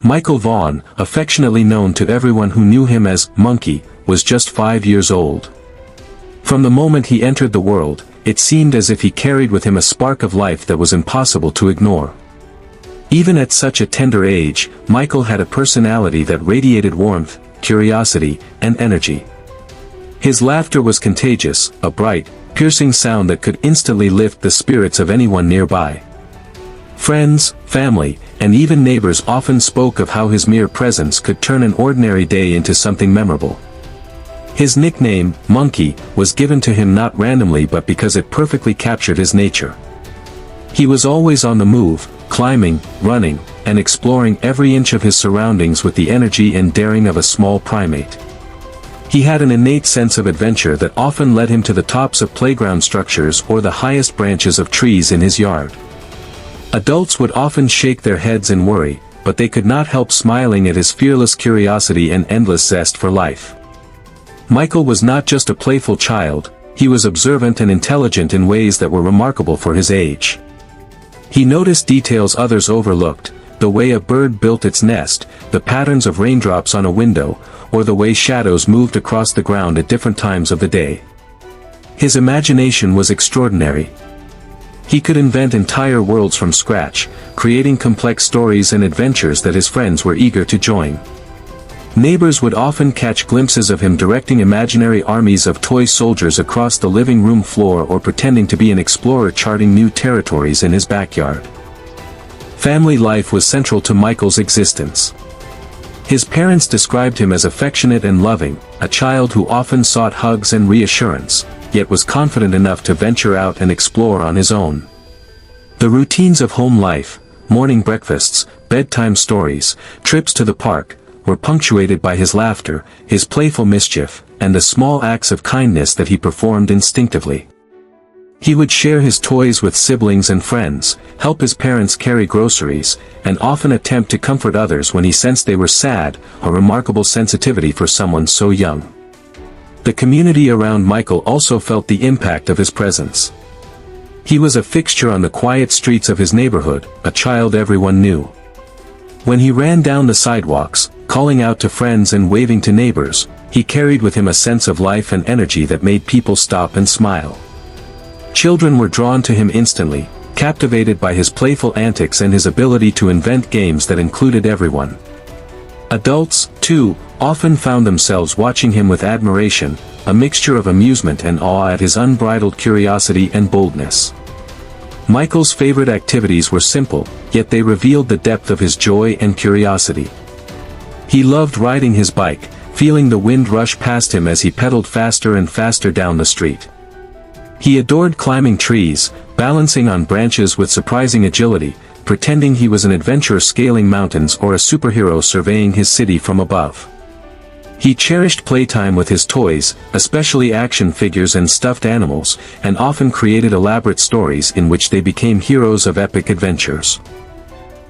Michael Vaughn, affectionately known to everyone who knew him as Monkey, was just 5 years old. From the moment he entered the world, it seemed as if he carried with him a spark of life that was impossible to ignore. Even at such a tender age, Michael had a personality that radiated warmth, curiosity, and energy. His laughter was contagious, a bright, piercing sound that could instantly lift the spirits of anyone nearby. Friends, family, and even neighbors often spoke of how his mere presence could turn an ordinary day into something memorable. His nickname, Monkey, was given to him not randomly but because it perfectly captured his nature. He was always on the move, climbing, running, and exploring every inch of his surroundings with the energy and daring of a small primate. He had an innate sense of adventure that often led him to the tops of playground structures or the highest branches of trees in his yard. Adults would often shake their heads in worry, but they could not help smiling at his fearless curiosity and endless zest for life. Michael was not just a playful child, he was observant and intelligent in ways that were remarkable for his age. He noticed details others overlooked, the way a bird built its nest, the patterns of raindrops on a window, or the way shadows moved across the ground at different times of the day. His imagination was extraordinary. He could invent entire worlds from scratch, creating complex stories and adventures that his friends were eager to join. Neighbors would often catch glimpses of him directing imaginary armies of toy soldiers across the living room floor or pretending to be an explorer charting new territories in his backyard. Family life was central to Michael's existence. His parents described him as affectionate and loving, a child who often sought hugs and reassurance, yet was confident enough to venture out and explore on his own. The routines of home life, morning breakfasts, bedtime stories, trips to the park, were punctuated by his laughter, his playful mischief, and the small acts of kindness that he performed instinctively. He would share his toys with siblings and friends, help his parents carry groceries, and often attempt to comfort others when he sensed they were sad, a remarkable sensitivity for someone so young. The community around Michael also felt the impact of his presence. He was a fixture on the quiet streets of his neighborhood, a child everyone knew. When he ran down the sidewalks, calling out to friends and waving to neighbors, he carried with him a sense of life and energy that made people stop and smile. Children were drawn to him instantly, captivated by his playful antics and his ability to invent games that included everyone. Adults, too, often found themselves watching him with admiration, a mixture of amusement and awe at his unbridled curiosity and boldness. Michael's favorite activities were simple, yet they revealed the depth of his joy and curiosity. He loved riding his bike, feeling the wind rush past him as he pedaled faster and faster down the street. He adored climbing trees, balancing on branches with surprising agility, pretending he was an adventurer scaling mountains or a superhero surveying his city from above. He cherished playtime with his toys, especially action figures and stuffed animals, and often created elaborate stories in which they became heroes of epic adventures.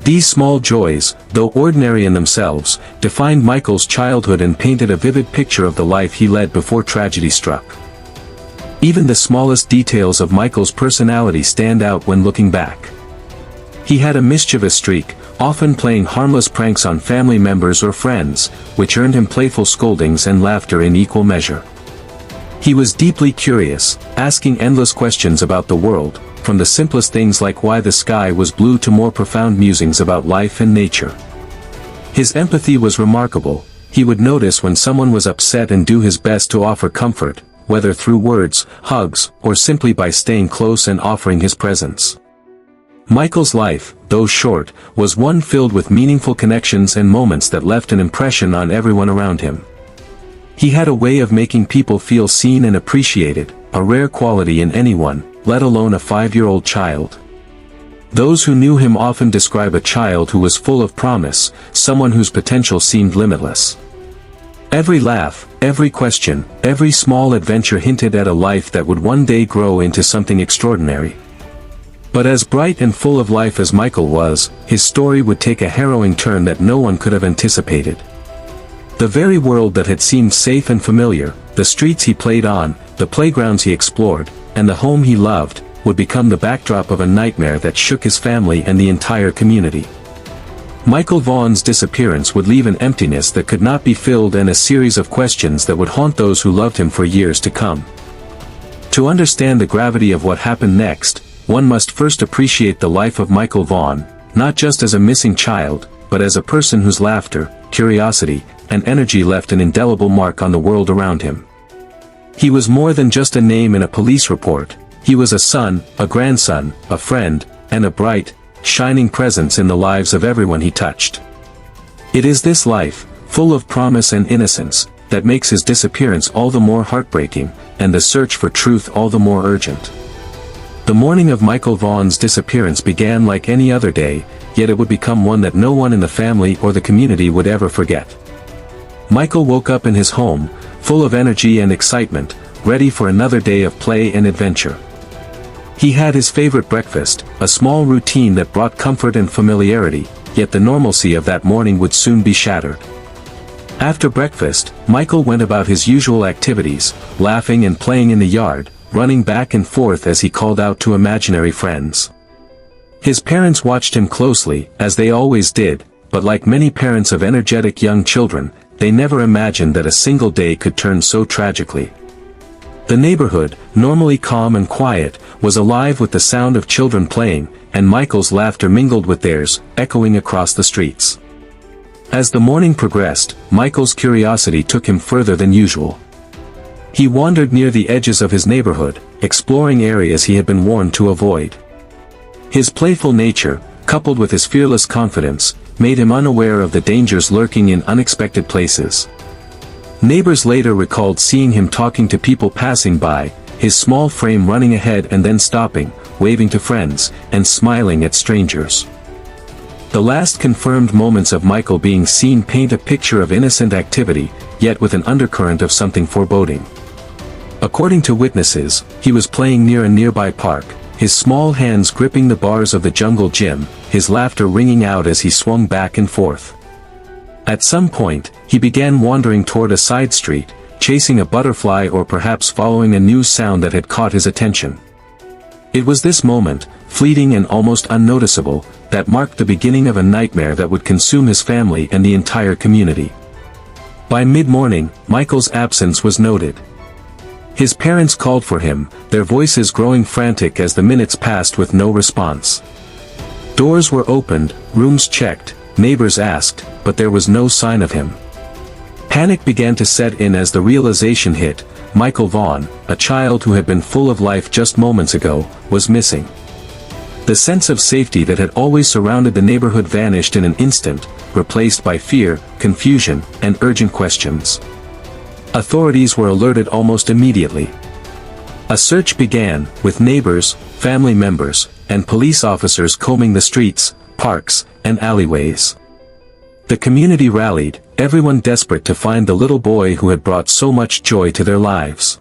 These small joys, though ordinary in themselves, defined Michael's childhood and painted a vivid picture of the life he led before tragedy struck. Even the smallest details of Michael's personality stand out when looking back. He had a mischievous streak, often playing harmless pranks on family members or friends, which earned him playful scoldings and laughter in equal measure. He was deeply curious, asking endless questions about the world, from the simplest things like why the sky was blue to more profound musings about life and nature. His empathy was remarkable. He would notice when someone was upset and do his best to offer comfort, whether through words, hugs, or simply by staying close and offering his presence. Michael's life, though short, was one filled with meaningful connections and moments that left an impression on everyone around him. He had a way of making people feel seen and appreciated, a rare quality in anyone, let alone a 5-year-old child. Those who knew him often describe a child who was full of promise, someone whose potential seemed limitless. Every laugh, every question, every small adventure hinted at a life that would one day grow into something extraordinary. But as bright and full of life as Michael was, his story would take a harrowing turn that no one could have anticipated. The very world that had seemed safe and familiar, the streets he played on, the playgrounds he explored, and the home he loved, would become the backdrop of a nightmare that shook his family and the entire community. Michael Vaughn's disappearance would leave an emptiness that could not be filled and a series of questions that would haunt those who loved him for years to come. To understand the gravity of what happened next, one must first appreciate the life of Michael Vaughn, not just as a missing child, but as a person whose laughter, curiosity, and energy left an indelible mark on the world around him. He was more than just a name in a police report. He was a son, a grandson, a friend, and a bright, shining presence in the lives of everyone he touched. It is this life, full of promise and innocence, that makes his disappearance all the more heartbreaking, and the search for truth all the more urgent. The morning of Michael Vaughn's disappearance began like any other day, yet it would become one that no one in the family or the community would ever forget. Michael woke up in his home, full of energy and excitement, ready for another day of play and adventure. He had his favorite breakfast, a small routine that brought comfort and familiarity, yet the normalcy of that morning would soon be shattered. After breakfast, Michael went about his usual activities, laughing and playing in the yard, running back and forth as he called out to imaginary friends. His parents watched him closely, as they always did, but like many parents of energetic young children, they never imagined that a single day could turn so tragically. The neighborhood, normally calm and quiet, was alive with the sound of children playing, and Michael's laughter mingled with theirs, echoing across the streets. As the morning progressed, Michael's curiosity took him further than usual. He wandered near the edges of his neighborhood, exploring areas he had been warned to avoid. His playful nature, coupled with his fearless confidence, made him unaware of the dangers lurking in unexpected places. Neighbors later recalled seeing him talking to people passing by, his small frame running ahead and then stopping, waving to friends, and smiling at strangers. The last confirmed moments of Michael being seen paint a picture of innocent activity, yet with an undercurrent of something foreboding. According to witnesses, he was playing near a nearby park, his small hands gripping the bars of the jungle gym, his laughter ringing out as he swung back and forth. At some point, he began wandering toward a side street, chasing a butterfly or perhaps following a new sound that had caught his attention. It was this moment, fleeting and almost unnoticeable, that marked the beginning of a nightmare that would consume his family and the entire community. By mid-morning, Michael's absence was noted. His parents called for him, their voices growing frantic as the minutes passed with no response. Doors were opened, rooms checked, neighbors asked, but there was no sign of him. Panic began to set in as the realization hit: Michael Vaughn, a child who had been full of life just moments ago, was missing. The sense of safety that had always surrounded the neighborhood vanished in an instant, replaced by fear, confusion, and urgent questions. Authorities were alerted almost immediately. A search began, with neighbors, family members, and police officers combing the streets, parks, and alleyways. The community rallied, everyone desperate to find the little boy who had brought so much joy to their lives.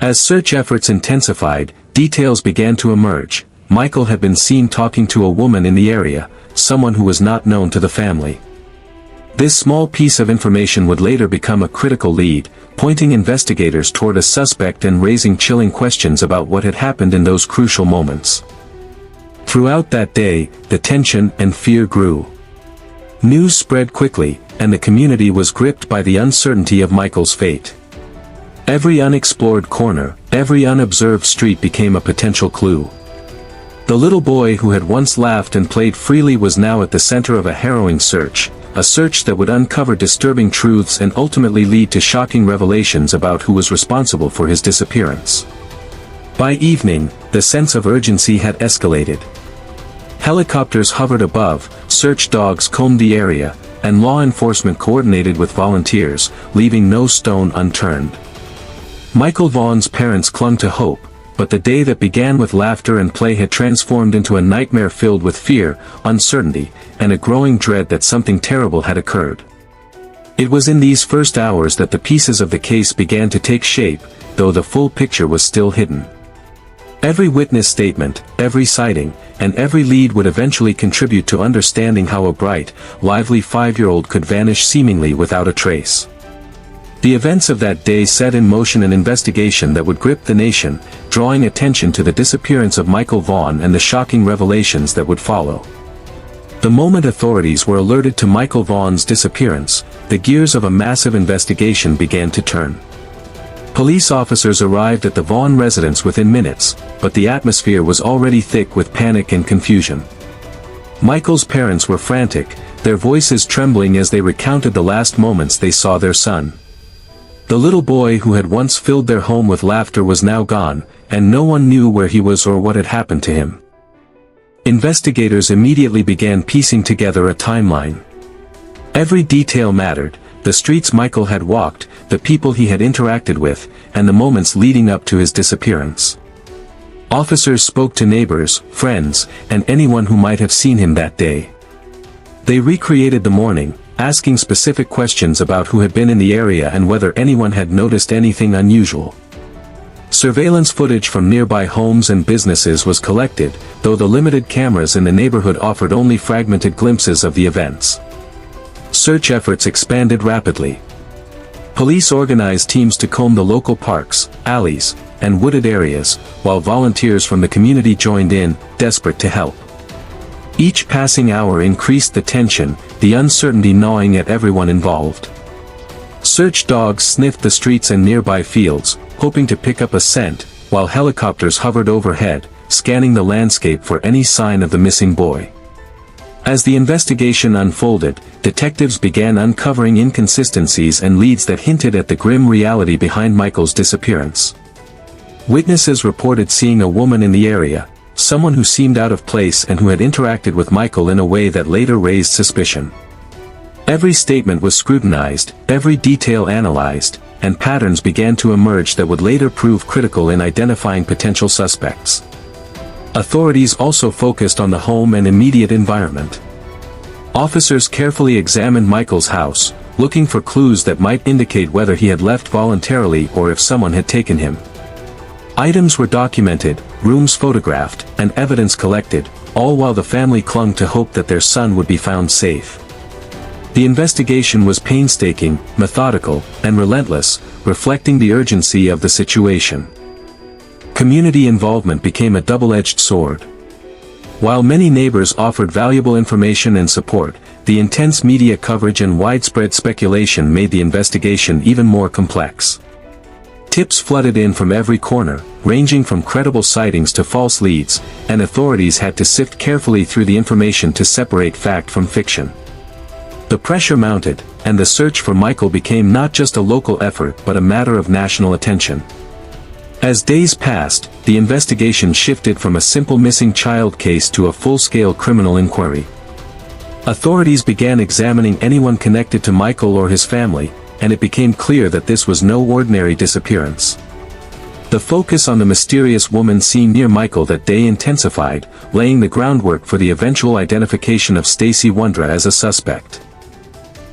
As search efforts intensified, details began to emerge. Michael had been seen talking to a woman in the area, someone who was not known to the family. This small piece of information would later become a critical lead, pointing investigators toward a suspect and raising chilling questions about what had happened in those crucial moments. Throughout that day, the tension and fear grew. News spread quickly, and the community was gripped by the uncertainty of Michael's fate. Every unexplored corner, every unobserved street became a potential clue. The little boy who had once laughed and played freely was now at the center of a harrowing search, a search that would uncover disturbing truths and ultimately lead to shocking revelations about who was responsible for his disappearance. By evening, the sense of urgency had escalated. Helicopters hovered above, search dogs combed the area, and law enforcement coordinated with volunteers, leaving no stone unturned. Michael Vaughn's parents clung to hope, but the day that began with laughter and play had transformed into a nightmare filled with fear, uncertainty, and a growing dread that something terrible had occurred. It was in these first hours that the pieces of the case began to take shape, though the full picture was still hidden. Every witness statement, every sighting, and every lead would eventually contribute to understanding how a bright, lively 5-year-old could vanish seemingly without a trace. The events of that day set in motion an investigation that would grip the nation, drawing attention to the disappearance of Michael Vaughn and the shocking revelations that would follow. The moment authorities were alerted to Michael Vaughn's disappearance, the gears of a massive investigation began to turn. Police officers arrived at the Vaughn residence within minutes, but the atmosphere was already thick with panic and confusion. Michael's parents were frantic, their voices trembling as they recounted the last moments they saw their son. The little boy who had once filled their home with laughter was now gone, and no one knew where he was or what had happened to him. Investigators immediately began piecing together a timeline. Every detail mattered: the streets Michael had walked, the people he had interacted with, and the moments leading up to his disappearance. Officers spoke to neighbors, friends, and anyone who might have seen him that day. They recreated the morning, asking specific questions about who had been in the area and whether anyone had noticed anything unusual. Surveillance footage from nearby homes and businesses was collected, though the limited cameras in the neighborhood offered only fragmented glimpses of the events. Search efforts expanded rapidly. Police organized teams to comb the local parks, alleys, and wooded areas, while volunteers from the community joined in, desperate to help. Each passing hour increased the tension, the uncertainty gnawing at everyone involved. Search dogs sniffed the streets and nearby fields, hoping to pick up a scent, while helicopters hovered overhead, scanning the landscape for any sign of the missing boy. As the investigation unfolded, detectives began uncovering inconsistencies and leads that hinted at the grim reality behind Michael's disappearance. Witnesses reported seeing a woman in the area, someone who seemed out of place and who had interacted with Michael in a way that later raised suspicion. Every statement was scrutinized, every detail analyzed, and patterns began to emerge that would later prove critical in identifying potential suspects. Authorities also focused on the home and immediate environment. Officers carefully examined Michael's house, looking for clues that might indicate whether he had left voluntarily or if someone had taken him. Items were documented, rooms photographed, and evidence collected, all while the family clung to hope that their son would be found safe. The investigation was painstaking, methodical, and relentless, reflecting the urgency of the situation. Community involvement became a double-edged sword. While many neighbors offered valuable information and support, the intense media coverage and widespread speculation made the investigation even more complex. Tips flooded in from every corner, ranging from credible sightings to false leads, and authorities had to sift carefully through the information to separate fact from fiction. The pressure mounted, and the search for Michael became not just a local effort but a matter of national attention. As days passed, the investigation shifted from a simple missing child case to a full-scale criminal inquiry. Authorities began examining anyone connected to Michael or his family, and it became clear that this was no ordinary disappearance. The focus on the mysterious woman seen near Michael that day intensified, laying the groundwork for the eventual identification of Stacy Wondra as a suspect.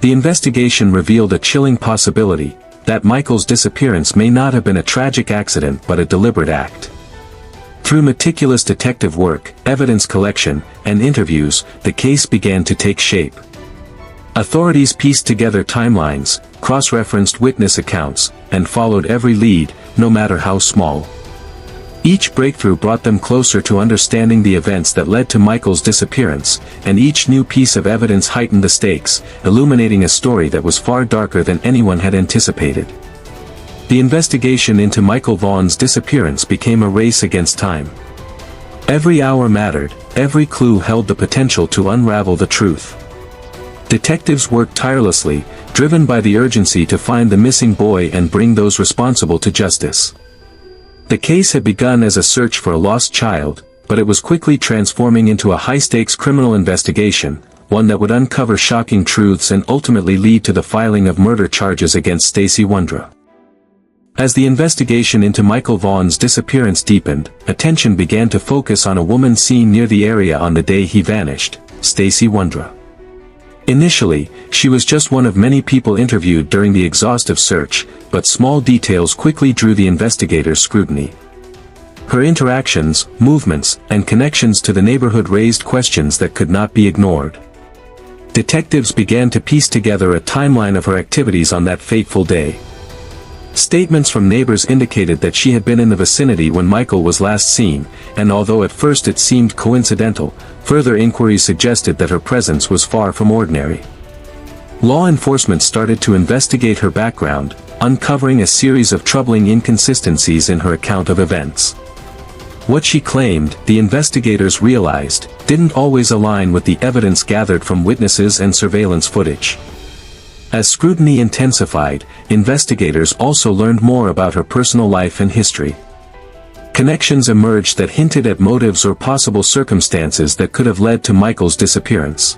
The investigation revealed a chilling possibility, that Michael's disappearance may not have been a tragic accident but a deliberate act. Through meticulous detective work, evidence collection, and interviews, the case began to take shape. Authorities pieced together timelines, cross-referenced witness accounts, and followed every lead, no matter how small. Each breakthrough brought them closer to understanding the events that led to Michael's disappearance, and each new piece of evidence heightened the stakes, illuminating a story that was far darker than anyone had anticipated. The investigation into Michael Vaughn's disappearance became a race against time. Every hour mattered, every clue held the potential to unravel the truth. Detectives worked tirelessly, driven by the urgency to find the missing boy and bring those responsible to justice. The case had begun as a search for a lost child, but it was quickly transforming into a high-stakes criminal investigation, one that would uncover shocking truths and ultimately lead to the filing of murder charges against Stacy Wondra. As the investigation into Michael Vaughn's disappearance deepened, attention began to focus on a woman seen near the area on the day he vanished, Stacy Wondra. Initially, she was just one of many people interviewed during the exhaustive search, but small details quickly drew the investigators' scrutiny. Her interactions, movements, and connections to the neighborhood raised questions that could not be ignored. Detectives began to piece together a timeline of her activities on that fateful day. Statements from neighbors indicated that she had been in the vicinity when Michael was last seen, and although at first it seemed coincidental, further inquiries suggested that her presence was far from ordinary. Law enforcement started to investigate her background, uncovering a series of troubling inconsistencies in her account of events. What she claimed, the investigators realized, didn't always align with the evidence gathered from witnesses and surveillance footage. As scrutiny intensified, investigators also learned more about her personal life and history. Connections emerged that hinted at motives or possible circumstances that could have led to Michael's disappearance.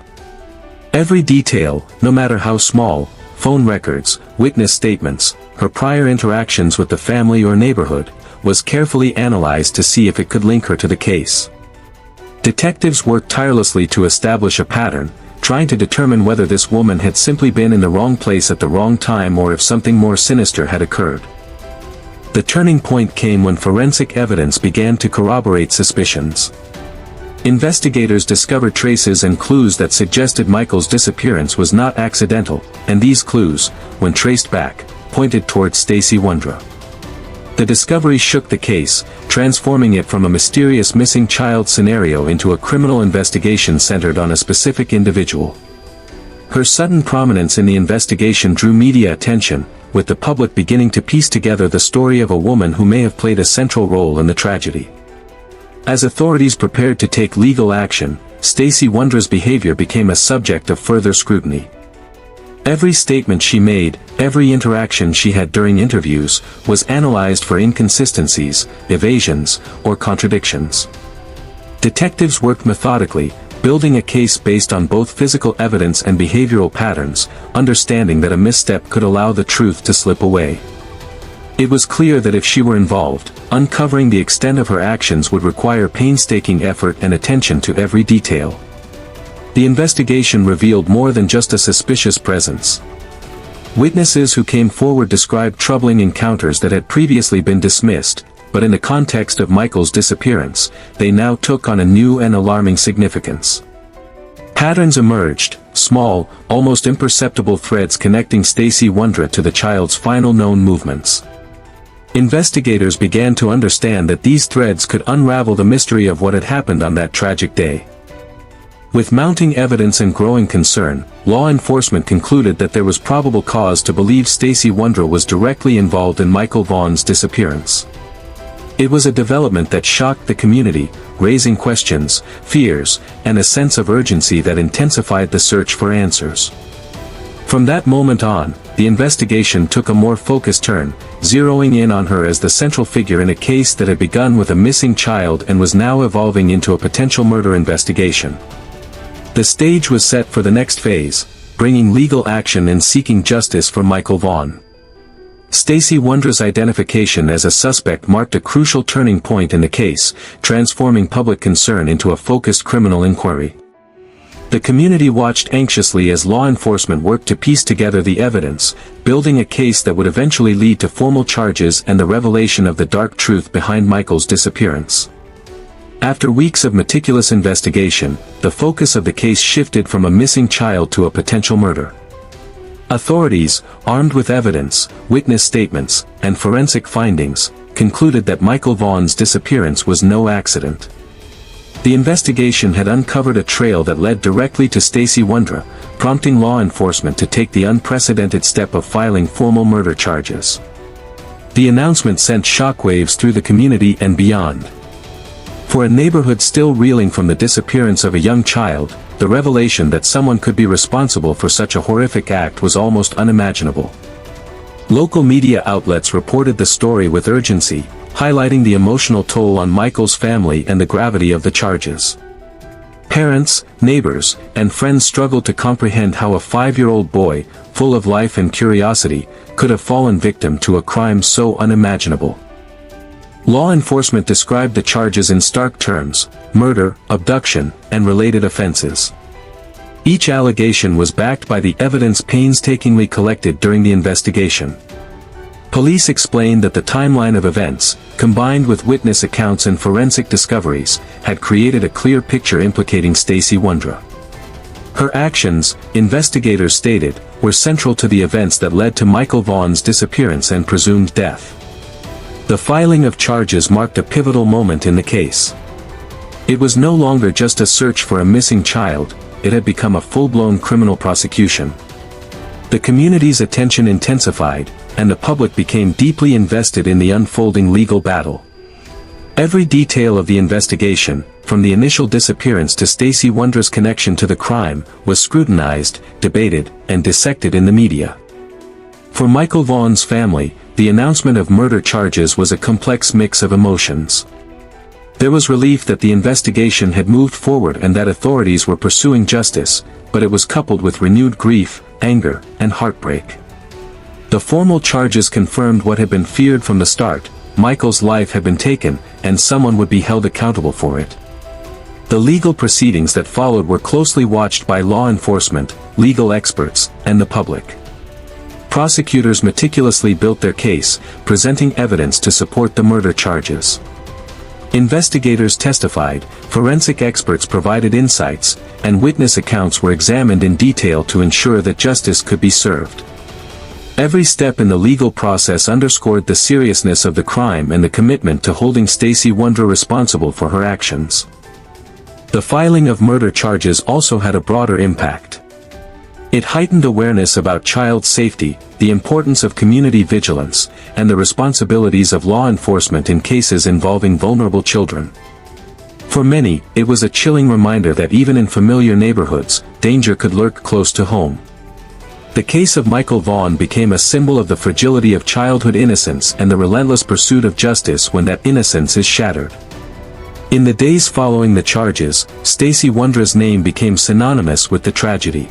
Every detail, no matter how small, phone records, witness statements, her prior interactions with the family or neighborhood, was carefully analyzed to see if it could link her to the case. Detectives worked tirelessly to establish a pattern, trying to determine whether this woman had simply been in the wrong place at the wrong time or if something more sinister had occurred. The turning point came when forensic evidence began to corroborate suspicions. Investigators discovered traces and clues that suggested Michael's disappearance was not accidental, and these clues, when traced back, pointed towards Stacy Wondra. The discovery shook the case, transforming it from a mysterious missing child scenario into a criminal investigation centered on a specific individual. Her sudden prominence in the investigation drew media attention, with the public beginning to piece together the story of a woman who may have played a central role in the tragedy. As authorities prepared to take legal action, Stacy Wondra's behavior became a subject of further scrutiny. Every statement she made, every interaction she had during interviews, was analyzed for inconsistencies, evasions, or contradictions. Detectives worked methodically, building a case based on both physical evidence and behavioral patterns, understanding that a misstep could allow the truth to slip away. It was clear that if she were involved, uncovering the extent of her actions would require painstaking effort and attention to every detail. The investigation revealed more than just a suspicious presence. Witnesses who came forward described troubling encounters that had previously been dismissed, but in the context of Michael's disappearance, they now took on a new and alarming significance. Patterns emerged, small, almost imperceptible threads connecting Stacy Wondra to the child's final known movements. Investigators began to understand that these threads could unravel the mystery of what had happened on that tragic day. With mounting evidence and growing concern, law enforcement concluded that there was probable cause to believe Stacy Wondra was directly involved in Michael Vaughn's disappearance. It was a development that shocked the community, raising questions, fears, and a sense of urgency that intensified the search for answers. From that moment on, the investigation took a more focused turn, zeroing in on her as the central figure in a case that had begun with a missing child and was now evolving into a potential murder investigation. The stage was set for the next phase, bringing legal action and seeking justice for Michael Vaughn. Stacy Wondra's identification as a suspect marked a crucial turning point in the case, transforming public concern into a focused criminal inquiry. The community watched anxiously as law enforcement worked to piece together the evidence, building a case that would eventually lead to formal charges and the revelation of the dark truth behind Michael's disappearance. After weeks of meticulous investigation, the focus of the case shifted from a missing child to a potential murder. Authorities, armed with evidence, witness statements, and forensic findings, concluded that Michael Vaughn's disappearance was no accident. The investigation had uncovered a trail that led directly to Stacy Wondra, prompting law enforcement to take the unprecedented step of filing formal murder charges. The announcement sent shockwaves through the community and beyond. For a neighborhood still reeling from the disappearance of a young child, the revelation that someone could be responsible for such a horrific act was almost unimaginable. Local media outlets reported the story with urgency, highlighting the emotional toll on Michael's family and the gravity of the charges. Parents, neighbors, and friends struggled to comprehend how a 5-year-old boy, full of life and curiosity, could have fallen victim to a crime so unimaginable. Law enforcement described the charges in stark terms: murder, abduction, and related offenses. Each allegation was backed by the evidence painstakingly collected during the investigation. Police explained that the timeline of events, combined with witness accounts and forensic discoveries, had created a clear picture implicating Stacy Wondra. Her actions, investigators stated, were central to the events that led to Michael Vaughn's disappearance and presumed death. The filing of charges marked a pivotal moment in the case. It was no longer just a search for a missing child, it had become a full-blown criminal prosecution. The community's attention intensified, and the public became deeply invested in the unfolding legal battle. Every detail of the investigation, from the initial disappearance to Stacy Wondra's connection to the crime, was scrutinized, debated, and dissected in the media. For Michael Vaughn's family, the announcement of murder charges was a complex mix of emotions. There was relief that the investigation had moved forward and that authorities were pursuing justice, but it was coupled with renewed grief, anger, and heartbreak. The formal charges confirmed what had been feared from the start: Michael's life had been taken, and someone would be held accountable for it. The legal proceedings that followed were closely watched by law enforcement, legal experts, and the public. Prosecutors meticulously built their case, presenting evidence to support the murder charges. Investigators testified, forensic experts provided insights, and witness accounts were examined in detail to ensure that justice could be served. Every step in the legal process underscored the seriousness of the crime and the commitment to holding Stacy Wondra responsible for her actions. The filing of murder charges also had a broader impact. It heightened awareness about child safety, the importance of community vigilance, and the responsibilities of law enforcement in cases involving vulnerable children. For many, it was a chilling reminder that even in familiar neighborhoods, danger could lurk close to home. The case of Michael Vaughn became a symbol of the fragility of childhood innocence and the relentless pursuit of justice when that innocence is shattered. In the days following the charges, Stacy Wondra's name became synonymous with the tragedy.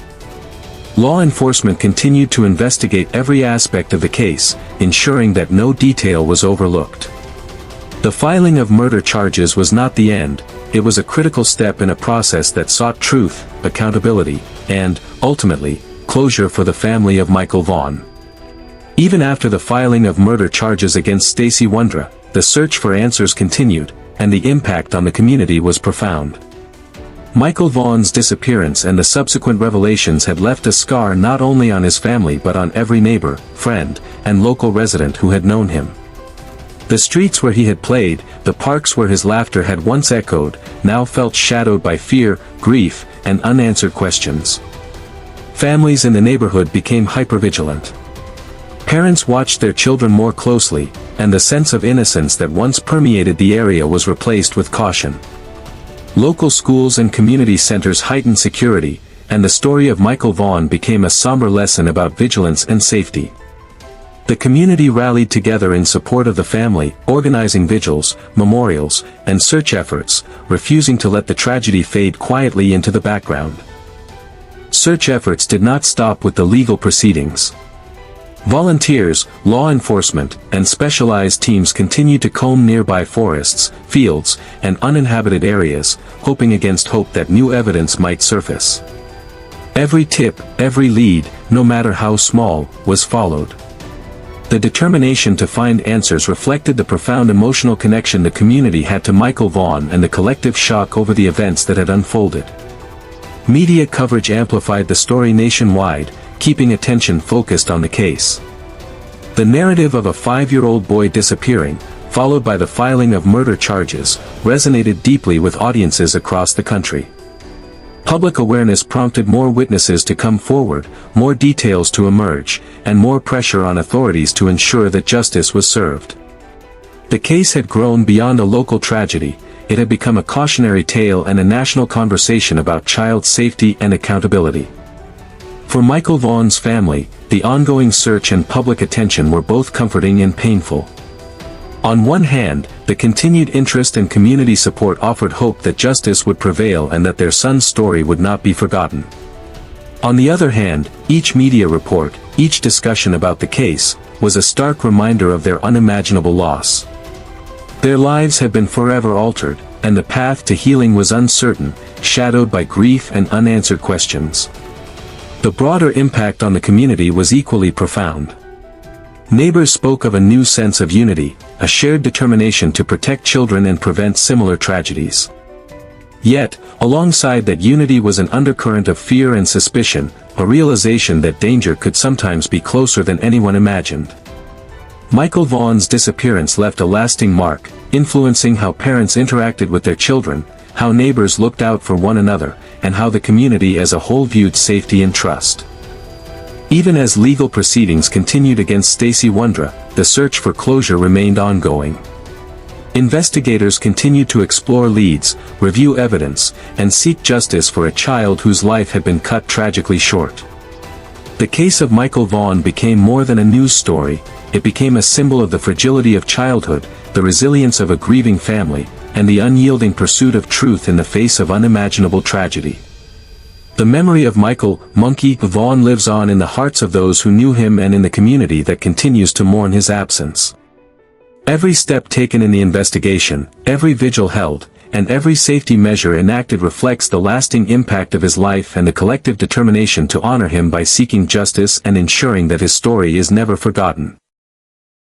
Law enforcement continued to investigate every aspect of the case, ensuring that no detail was overlooked. The filing of murder charges was not the end, it was a critical step in a process that sought truth, accountability, and, ultimately, closure for the family of Michael Vaughn. Even after the filing of murder charges against Stacy Wondra, the search for answers continued, and the impact on the community was profound. Michael Vaughn's disappearance and the subsequent revelations had left a scar not only on his family but on every neighbor, friend, and local resident who had known him. The streets where he had played, the parks where his laughter had once echoed, now felt shadowed by fear, grief, and unanswered questions. Families in the neighborhood became hypervigilant. Parents watched their children more closely, and the sense of innocence that once permeated the area was replaced with caution. Local schools and community centers heightened security, and the story of Michael Vaughn became a somber lesson about vigilance and safety. The community rallied together in support of the family, organizing vigils, memorials, and search efforts, refusing to let the tragedy fade quietly into the background. Search efforts did not stop with the legal proceedings. Volunteers, law enforcement, and specialized teams continued to comb nearby forests, fields, and uninhabited areas, hoping against hope that new evidence might surface. Every tip, every lead, no matter how small, was followed. The determination to find answers reflected the profound emotional connection the community had to Michael Vaughn and the collective shock over the events that had unfolded. Media coverage amplified the story nationwide, keeping attention focused on the case. The narrative of a 5-year-old boy disappearing, followed by the filing of murder charges, resonated deeply with audiences across the country. Public awareness prompted more witnesses to come forward, more details to emerge, and more pressure on authorities to ensure that justice was served. The case had grown beyond a local tragedy, it had become a cautionary tale and a national conversation about child safety and accountability. For Michael Vaughn's family, the ongoing search and public attention were both comforting and painful. On one hand, the continued interest and community support offered hope that justice would prevail and that their son's story would not be forgotten. On the other hand, each media report, each discussion about the case, was a stark reminder of their unimaginable loss. Their lives had been forever altered, and the path to healing was uncertain, shadowed by grief and unanswered questions. The broader impact on the community was equally profound. Neighbors spoke of a new sense of unity, a shared determination to protect children and prevent similar tragedies. Yet, alongside that unity was an undercurrent of fear and suspicion, a realization that danger could sometimes be closer than anyone imagined. Michael Vaughn's disappearance left a lasting mark, influencing how parents interacted with their children, how neighbors looked out for one another, and how the community as a whole viewed safety and trust. Even as legal proceedings continued against Stacy Wondra, the search for closure remained ongoing. Investigators continued to explore leads, review evidence, and seek justice for a child whose life had been cut tragically short. The case of Michael Vaughn became more than a news story. It became a symbol of the fragility of childhood, the resilience of a grieving family, and the unyielding pursuit of truth in the face of unimaginable tragedy. The memory of Michael "Monkey" Vaughn lives on in the hearts of those who knew him and in the community that continues to mourn his absence. Every step taken in the investigation, every vigil held, and every safety measure enacted reflects the lasting impact of his life and the collective determination to honor him by seeking justice and ensuring that his story is never forgotten.